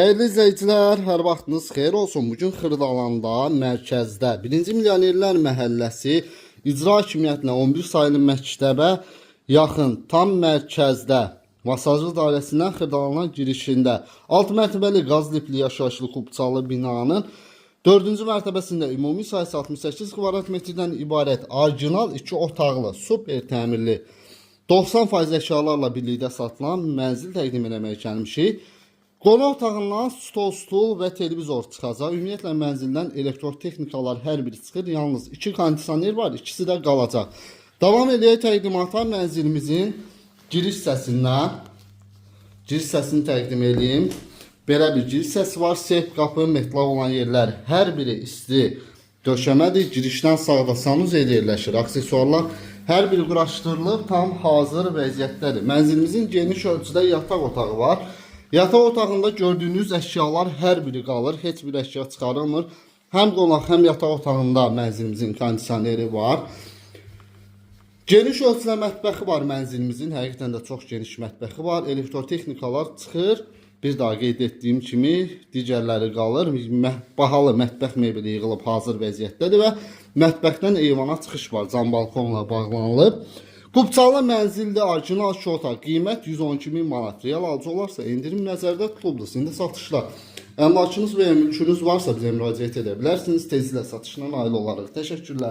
Değerli izleyiciler, hər vaxtınız xeyir olsun. Bugün Xırdalanda, mərkəzdə 1-ci Milyonerlər Məhəlləsi icra hakimiyyətinə 11 sayılı məktəbə yaxın, tam mərkəzdə Masajlı dairəsindən Xırdalana girişində 6 mərtəbəli qaz lifli yaşayışlı kubçalı binanın 4-cü mərtəbəsində ümumi sayısı 68 kvadrat metrdən ibarət orijinal 2 otaqlı, super təmirli 90% əşyalarla birlikdə satılan mənzil təqdim etməyə gəlmişik. Qonaq otağından stul və televizor çıxacaq. Ümumiyyətlə mənzildən elektrotexnikalar hər biri çıxır. Yalnız 2 kondisioner var, ikisi də qalacaq. Davam edək təqdimata. Mənzilimizin giriş hissəsindən hissəsini təqdim edeyim. Belə bir giriş hissəsi var. Seyf qapı, metal olan yerlər hər biri isti döşəmədir. Girişdən sağda sanuzel yerləşir. Aksesuarlar hər biri quraşdırılıb, tam hazır vəziyyətdədir. Mənzilimizin geniş ölçüdə yataq otağı var. Yataq otağında gördüyünüz əşyalar hər biri qalır. Heç bir əşya çıxarılmır. Həm qonaq, həm yataq otağında mənzilimizin kondisioneri var. Geniş ölçüdə mətbəxi var mənzilimizin. Həqiqətən də çox geniş mətbəxi var. Elektrotexnikalar çıxır. Bir daha qeyd etdiyim kimi digərləri qalır. Bahalı mətbəx mebeli yığılıb hazır vəziyyətdədir və mətbəxdən eyvana çıxış var. Cam balkonla bağlanılıb. Kubçalı mənzildə orijinal 2 otaq, qiymət 112.000 manat. Real alıcı olarsa indirim nəzərdə tutulubdur. İndi satışlar. Əmlakınız və ya mülkünüz varsa bizə müraciət edə bilərsiniz. Tezliklə satışına nail olarıq. Təşəkkürlər.